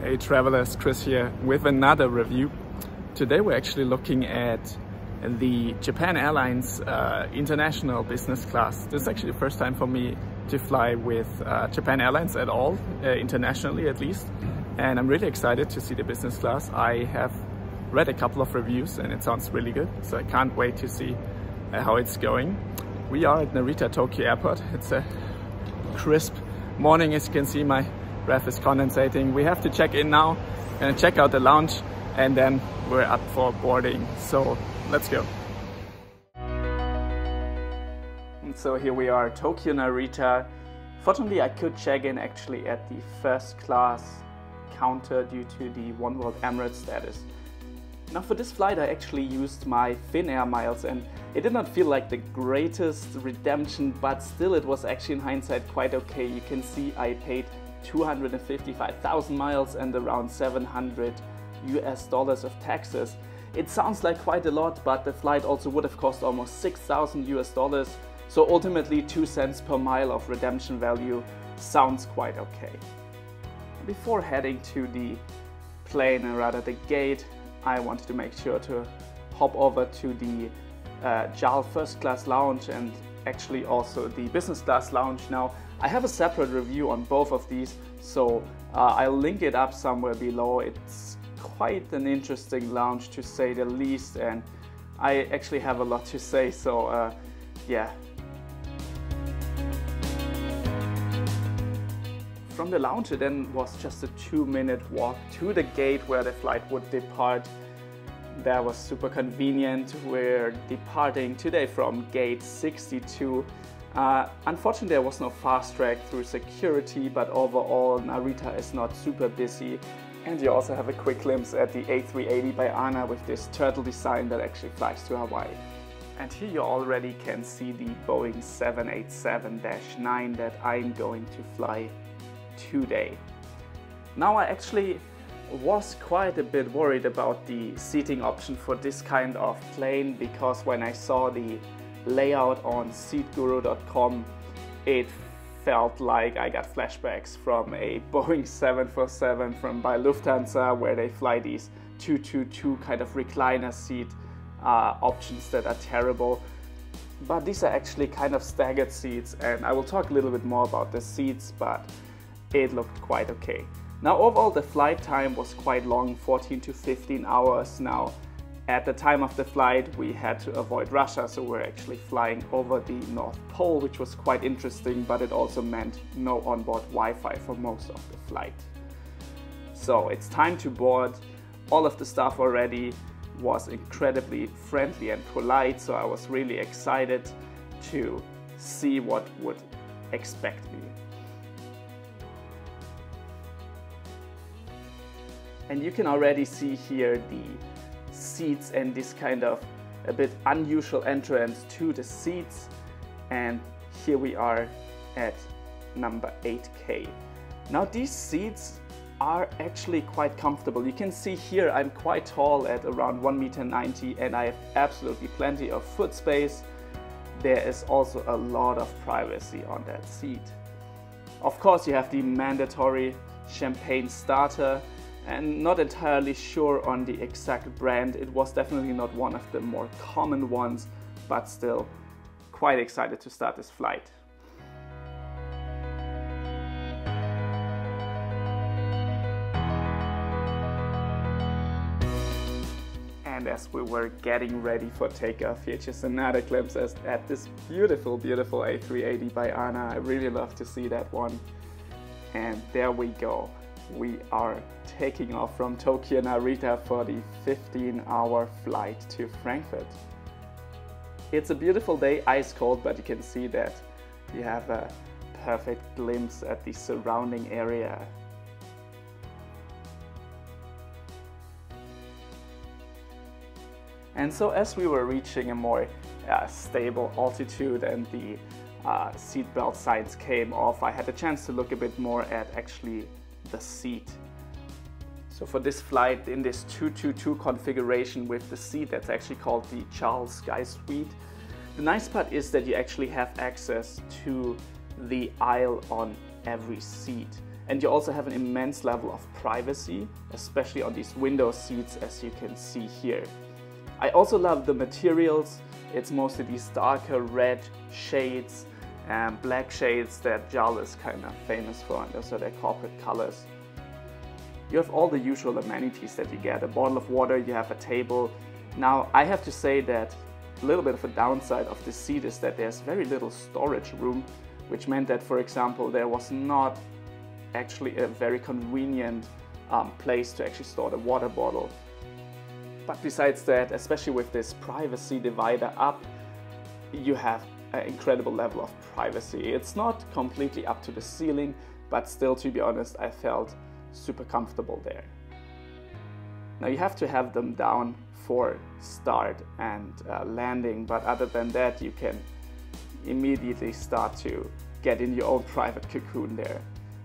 Hey travelers, Chris here with another review. Today we're actually looking at the Japan Airlines international business class. This is actually the first time for me to fly with Japan Airlines at all, internationally at least. And I'm really excited to see the business class. I have read a couple of reviews and it sounds really good. So I can't wait to see how it's going. We are at Narita Tokyo Airport. It's a crisp morning, as you can see. My breath is condensating. We have to check in now and check out the lounge, and then we're up for boarding. So let's go. And so here we are, Tokyo Narita. Fortunately, I could check in actually at the first class counter due to the One World Emirates status. Now for this flight I actually used my Finnair miles, and it did not feel like the greatest redemption, but still it was actually in hindsight quite okay. You can see I paid 255,000 miles and around $700 of taxes. It sounds like quite a lot, but the flight also would have cost almost $6,000. So ultimately 2 cents per mile of redemption value sounds quite okay. Before heading to the plane, and rather the gate, I wanted to make sure to hop over to the JAL first class lounge and actually also the business class lounge. Now I have a separate review on both of these, so I'll link it up somewhere below. It's quite an interesting lounge to say the least, and I actually have a lot to say, so yeah. From the lounge it then was just a 2-minute walk to the gate where the flight would depart. That was super convenient. We're departing today from gate 62. Unfortunately there was no fast track through security, but overall Narita is not super busy. And you also have a quick glimpse at the A380 by ANA with this turtle design that actually flies to Hawaii. And here you already can see the Boeing 787-9 that I'm going to fly today. Now I actually was quite a bit worried about the seating option for this kind of plane, because when I saw the layout on seatguru.com it felt like I got flashbacks from a Boeing 747 by Lufthansa, where they fly these 222 kind of recliner seat options that are terrible. But these are actually kind of staggered seats, and I will talk a little bit more about the seats, but it looked quite okay. Now overall the flight time was quite long, 14 to 15 hours. Now at the time of the flight we had to avoid Russia, so we're actually flying over the North Pole, which was quite interesting, but it also meant no onboard Wi-Fi for most of the flight. So it's time to board. All of the staff already was incredibly friendly and polite, so I was really excited to see what would expect me. And you can already see here the seats and this kind of a bit unusual entrance to the seats. And here we are at number 8K. Now these seats are actually quite comfortable. You can see here I'm quite tall at around 1.90 m, and I have absolutely plenty of foot space. There is also a lot of privacy on that seat. Of course you have the mandatory champagne starter, and not entirely sure on the exact brand. It was definitely not one of the more common ones, but still quite excited to start this flight. And as we were getting ready for takeoff, here's just another glimpse at this beautiful, beautiful A380 by ANA. I really love to see that one. And there we go. We are taking off from Tokyo Narita for the 15-hour flight to Frankfurt. It's a beautiful day, ice cold, but you can see that you have a perfect glimpse at the surrounding area. And so as we were reaching a more stable altitude and the seatbelt signs came off, I had a chance to look a bit more at actually the seat. So for this flight, in this 222 configuration with the seat that's actually called the JAL Sky Suite, the nice part is that you actually have access to the aisle on every seat. And you also have an immense level of privacy, especially on these window seats, as you can see here. I also love the materials. It's mostly these darker red shades and black shades that JAL is kind of famous for, and those are their corporate colors. You have all the usual amenities that you get: a bottle of water, you have a table. Now, I have to say that a little bit of a downside of this seat is that there's very little storage room, which meant that, for example, there was not actually a very convenient place to actually store the water bottle. But besides that, especially with this privacy divider up, you have an incredible level of privacy. It's not completely up to the ceiling, but still, to be honest, I felt super comfortable there. Now, you have to have them down for start and landing, but other than that, you can immediately start to get in your own private cocoon there.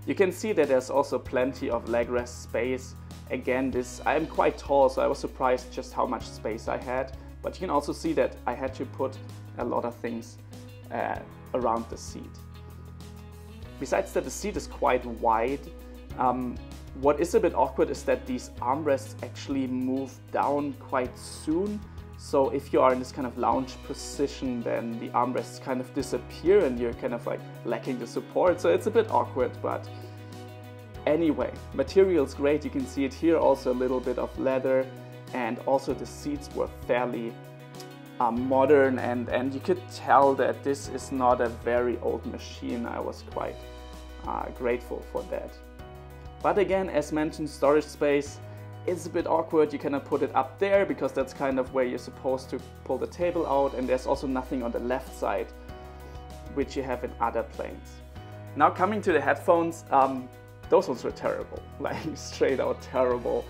You can see that there's also plenty of leg rest space. Again, I am quite tall, so I was surprised just how much space I had, but you can also see that I had to put a lot of things around the seat. Besides that, the seat is quite wide. What is a bit awkward is that these armrests actually move down quite soon. So if you are in this kind of lounge position, then the armrests kind of disappear and you're kind of like lacking the support. So it's a bit awkward, but anyway, material's great. You can see it here, also a little bit of leather, and also the seats were fairly modern, and you could tell that this is not a very old machine. I was quite grateful for that. But again, as mentioned, storage space is a bit awkward. You cannot put it up there because that's kind of where you're supposed to pull the table out, and there's also nothing on the left side, which you have in other planes. Now coming to the headphones, those ones were terrible, like straight out terrible.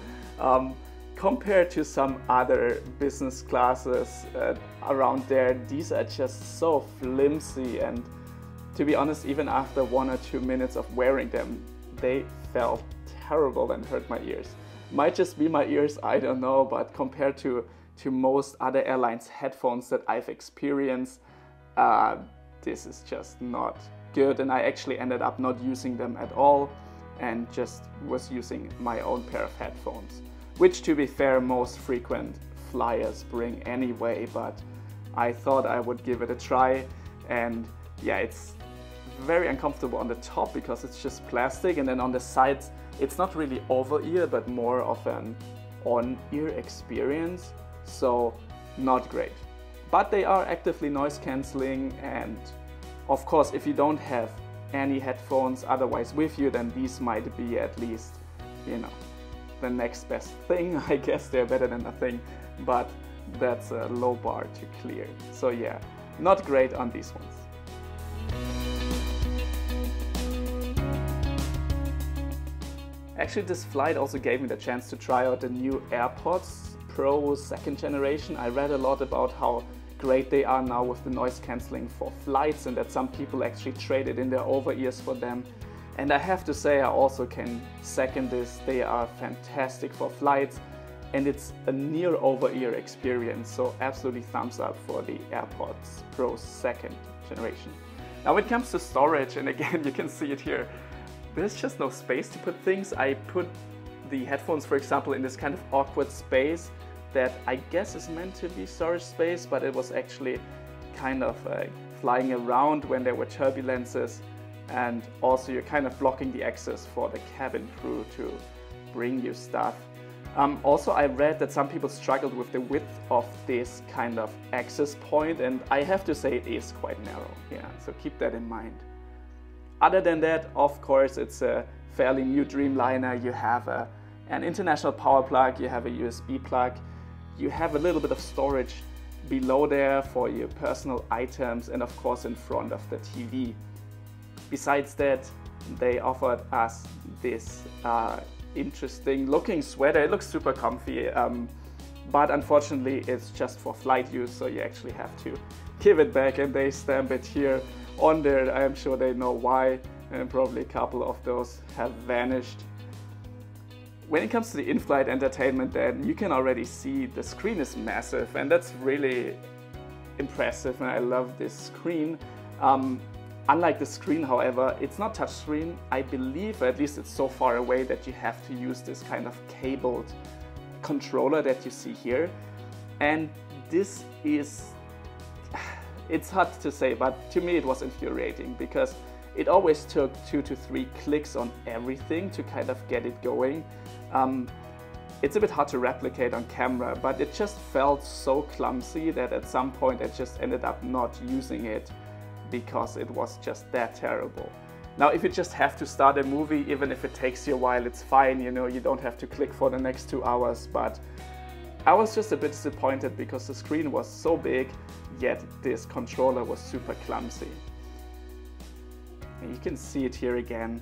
Compared to some other business classes around there, these are just so flimsy, and to be honest, even after 1 or 2 minutes of wearing them, they felt terrible and hurt my ears. Might just be my ears, I don't know, but compared to most other airlines' headphones that I've experienced, this is just not good, and I actually ended up not using them at all and just was using my own pair of headphones, which, to be fair, most frequent flyers bring anyway, but I thought I would give it a try. And yeah, it's very uncomfortable on the top because it's just plastic, and then on the sides it's not really over-ear but more of an on-ear experience, so not great. But they are actively noise cancelling, and of course if you don't have any headphones otherwise with you, then these might be at least, you know, the next best thing. I guess they're better than nothing, but that's a low bar to clear. So yeah, not great on these ones. Actually, this flight also gave me the chance to try out the new AirPods Pro 2nd generation. I read a lot about how great they are now with the noise cancelling for flights, and that some people actually traded in their over-ears for them. And I have to say, I also can second this. They are fantastic for flights, and it's a near over-ear experience, so absolutely thumbs up for the AirPods Pro 2nd generation. Now when it comes to storage, and again you can see it here, there's just no space to put things. I put the headphones, for example, in this kind of awkward space that I guess is meant to be storage space, but it was actually kind of flying around when there were turbulences, and also you're kind of blocking the access for the cabin crew to bring you stuff. Also, I read that some people struggled with the width of this kind of access point, and I have to say it is quite narrow, yeah, so keep that in mind. Other than that, of course, it's a fairly new Dreamliner. You have an international power plug, you have a USB plug, you have a little bit of storage below there for your personal items, and of course in front of the TV. Besides that, they offered us this interesting looking sweater. It looks super comfy, but unfortunately it's just for flight use, so you actually have to give it back, and they stamp it here on there. I am sure they know why, and probably a couple of those have vanished. When it comes to the in-flight entertainment, then you can already see the screen is massive, and that's really impressive, and I love this screen. Unlike the screen, however, it's not touchscreen. I believe, or at least it's so far away, that you have to use this kind of cabled controller that you see here. And this is, it's hard to say, but to me it was infuriating because it always took 2 to 3 clicks on everything to kind of get it going. It's a bit hard to replicate on camera, but it just felt so clumsy that at some point I just ended up not using it because it was just that terrible. Now, if you just have to start a movie, even if it takes you a while, it's fine, you know, you don't have to click for the next 2 hours, but I was just a bit disappointed because the screen was so big, yet this controller was super clumsy. And you can see it here again.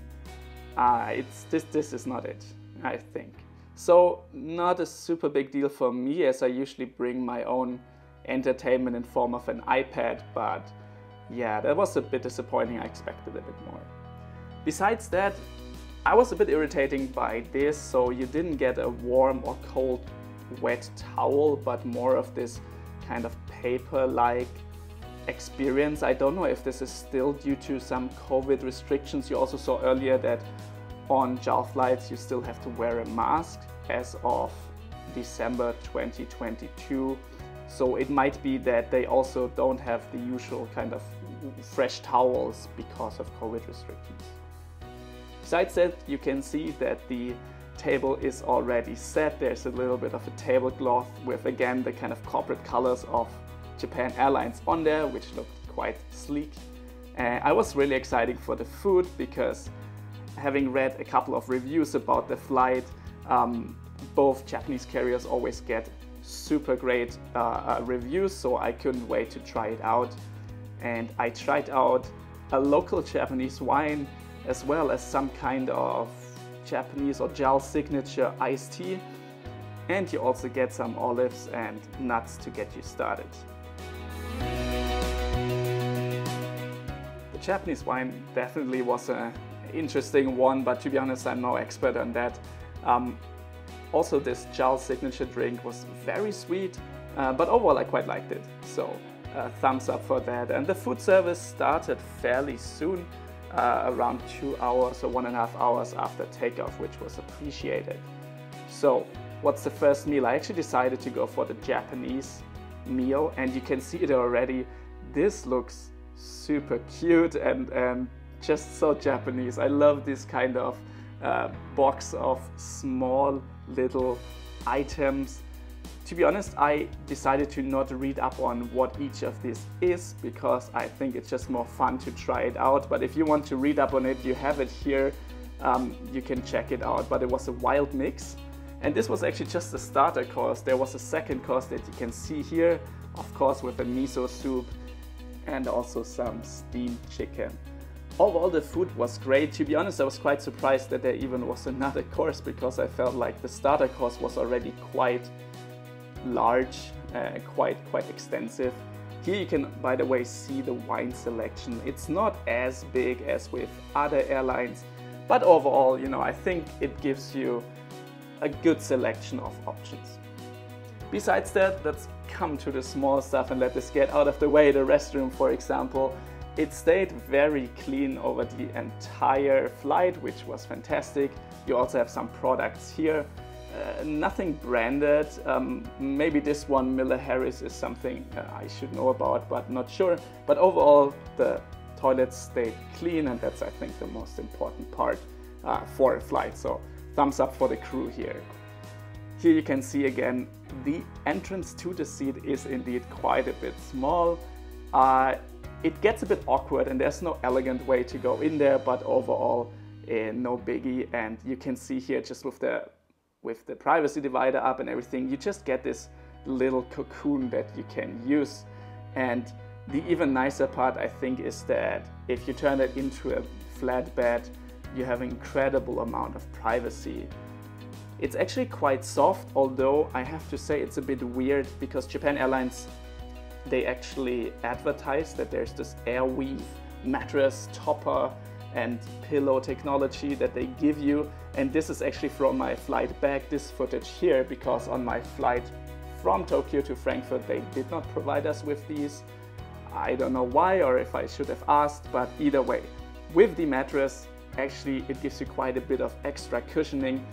This is not it, I think. So not a super big deal for me, as I usually bring my own entertainment in form of an iPad, but yeah, that was a bit disappointing. I expected a bit more. Besides that, I was a bit irritating by this, so you didn't get a warm or cold wet towel, but more of this kind of paper-like experience. I don't know if this is still due to some COVID restrictions. You also saw earlier that on JAL flights you still have to wear a mask as of December 2022. So it might be that they also don't have the usual kind of fresh towels because of COVID restrictions. Besides that, you can see that the table is already set. There's a little bit of a tablecloth with, again, the kind of corporate colors of Japan Airlines on there, which looked quite sleek. I was really excited for the food because, having read a couple of reviews about the flight, both Japanese carriers always get super great reviews, so I couldn't wait to try it out. And I tried out a local Japanese wine as well as some kind of Japanese or JAL signature iced tea, and you also get some olives and nuts to get you started. The Japanese wine definitely was an interesting one, but to be honest, I'm no expert on that. Also, this JAL signature drink was very sweet, but overall I quite liked it, so thumbs up for that. And the food service started fairly soon, around 2 hours or 1.5 hours after takeoff, which was appreciated. So what's the first meal? I actually decided to go for the Japanese meal, and you can see it already. This looks super cute and just so Japanese. I love this kind of box of small little items. To be honest, I decided to not read up on what each of these is because I think it's just more fun to try it out. But if you want to read up on it, you have it here. You can check it out. But it was a wild mix. And this was actually just the starter course. There was a second course that you can see here, of course, with a miso soup and also some steamed chicken. Overall, the food was great. To be honest, I was quite surprised that there even was another course because I felt like the starter course was already quite large, quite extensive. Here you can, by the way, see the wine selection. It's not as big as with other airlines, but overall, you know, I think it gives you a good selection of options. Besides that, let's come to the small stuff and let this get out of the way. The restroom, for example, it stayed very clean over the entire flight, which was fantastic. You also have some products here. Nothing branded. Maybe this one, Miller Harris, is something I should know about, but not sure. But overall, the toilets stayed clean, and that's, I think, the most important part for a flight. So thumbs up for the crew here. Here you can see again, the entrance to the seat is indeed quite a bit small. It gets a bit awkward and there's no elegant way to go in there, but overall, no biggie. And you can see here, just with the privacy divider up and everything, you just get this little cocoon that you can use. And the even nicer part, I think, is that if you turn it into a flat bed, you have an incredible amount of privacy. It's actually quite soft, although I have to say it's a bit weird because Japan Airlines, they actually advertise that there's this airweave mattress topper and pillow technology that they give you, and this is actually from my flight back, this footage here, because on my flight from Tokyo to Frankfurt they did not provide us with these. I don't know why, or if I should have asked, but either way, with the mattress, actually it gives you quite a bit of extra cushioning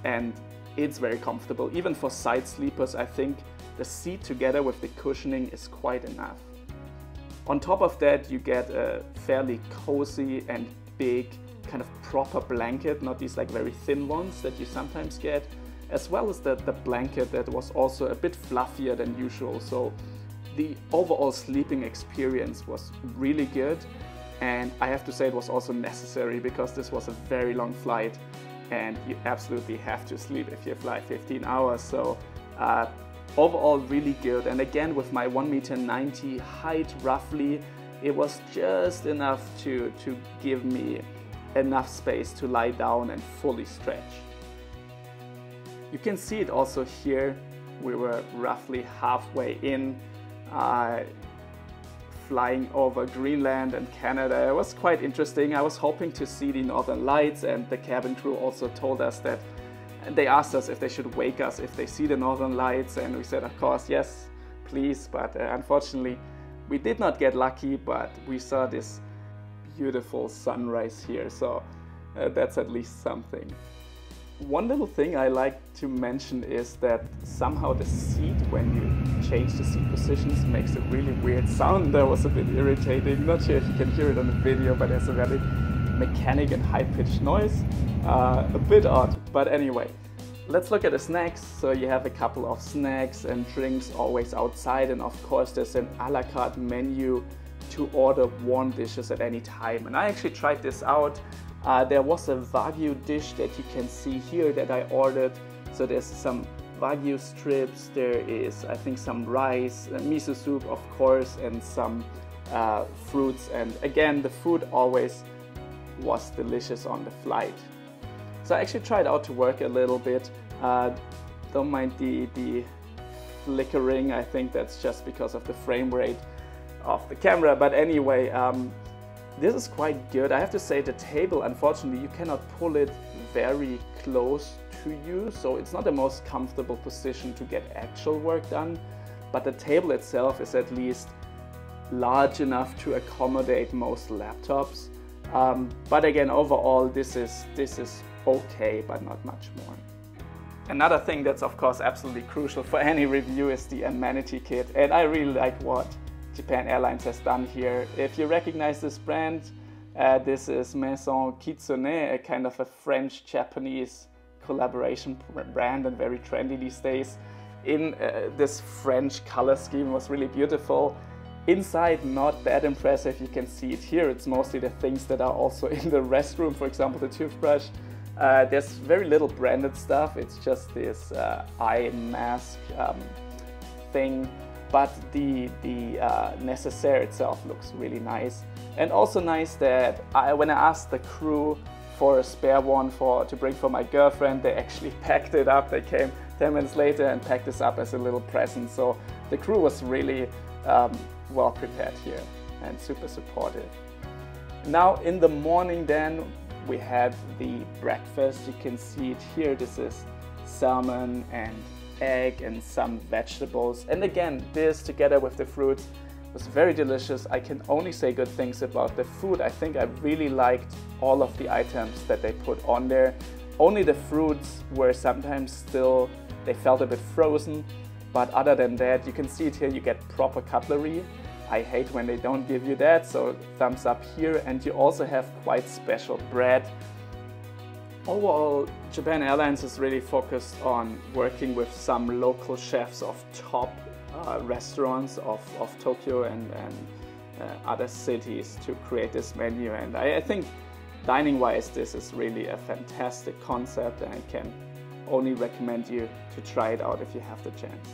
and it's very comfortable. Even for side sleepers, I think the seat together with the cushioning is quite enough. On top of that, you get a fairly cozy and big kind of proper blanket, not these like very thin ones that you sometimes get, as well as the blanket that was also a bit fluffier than usual. So the overall sleeping experience was really good, and I have to say it was also necessary because this was a very long flight and you absolutely have to sleep if you fly 15 hours. So overall really good. And again, with my 1.90 m height roughly, it was just enough to give me enough space to lie down and fully stretch. You can see it also here. We were roughly halfway in, flying over Greenland and Canada. It was quite interesting. I was hoping to see the northern lights, and the cabin crew also told us that, they asked us if they should wake us if they see the northern lights, and we said of course yes, please, but unfortunately we did not get lucky, but we saw this beautiful sunrise here, so that's at least something. One little thing I like to mention is that somehow the seat, when you change the seat positions, makes a really weird sound. That was a bit irritating. Not sure if you can hear it on the video, but there's a very mechanic and high-pitched noise. A bit odd, but anyway. Let's look at the snacks. So you have a couple of snacks and drinks always outside, and of course there's an a la carte menu to order warm dishes at any time. And I actually tried this out. There was a Wagyu dish that you can see here that I ordered. So there's some Wagyu strips, there is I think some rice, miso soup of course, and some fruits. And again, the food always was delicious on the flight. So I actually tried out to work a little bit. Don't mind the flickering, I think that's just because of the frame rate of the camera. But anyway, this is quite good. I have to say the table, unfortunately, you cannot pull it very close to you, so it's not the most comfortable position to get actual work done, but the table itself is at least large enough to accommodate most laptops. But again, overall, this is okay, but not much more. Another thing that's of course absolutely crucial for any review is the amenity kit, and I really like what Japan Airlines has done here. If you recognize this brand, this is Maison Kitsune, a kind of a French-Japanese collaboration brand and very trendy these days. In this French color scheme was really beautiful. Inside, not that impressive. You can see it here. It's mostly the things that are also in the restroom, for example, the toothbrush. There's very little branded stuff. It's just this eye mask thing. But the necessaire itself looks really nice. And also nice that when I asked the crew for a spare one to bring for my girlfriend, they actually packed it up. They came 10 minutes later and packed this up as a little present. So the crew was really well prepared here and super supportive. Now in the morning then, we had the breakfast. You can see it here. This is salmon and egg and some vegetables, and again, this together with the fruits was very delicious. I can only say good things about the food. I think I really liked all of the items that they put on there. Only the fruits were sometimes still, they felt a bit frozen, but other than that, you can see it here, you get proper cutlery. I hate when they don't give you that, so thumbs up here. And you also have quite special bread. Overall, Japan Airlines is really focused on working with some local chefs of top restaurants of Tokyo and other cities to create this menu. And I think dining-wise, this is really a fantastic concept, and I can only recommend you to try it out if you have the chance.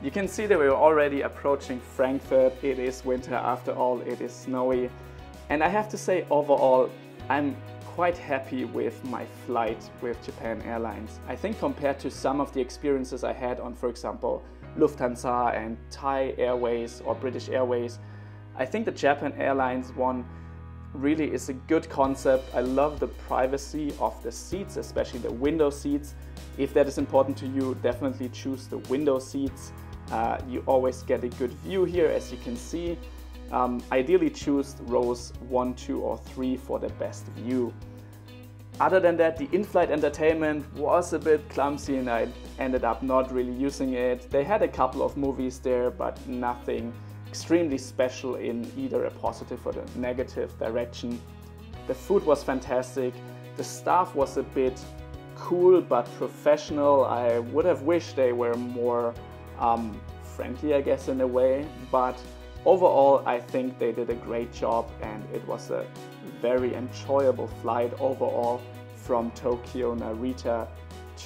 You can see that we're already approaching Frankfurt. It is winter after all, it is snowy. And I have to say, overall, I'm quite happy with my flight with Japan Airlines. I think compared to some of the experiences I had on, for example, Lufthansa and Thai Airways or British Airways, I think the Japan Airlines one really is a good concept. I love the privacy of the seats, especially the window seats. If that is important to you, definitely choose the window seats. You always get a good view here, as you can see. Ideally choose rows 1, 2 or 3 for the best view. Other than that, the in-flight entertainment was a bit clumsy and I ended up not really using it. They had a couple of movies there, but nothing extremely special in either a positive or a negative direction. The food was fantastic. The staff was a bit cool but professional. I would have wished they were more friendly, I guess, in a way, but overall I think they did a great job and it was a very enjoyable flight overall from Tokyo Narita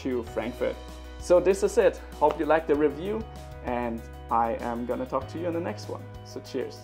to Frankfurt. So this is it. Hope you liked the review and I am gonna talk to you in the next one. So cheers.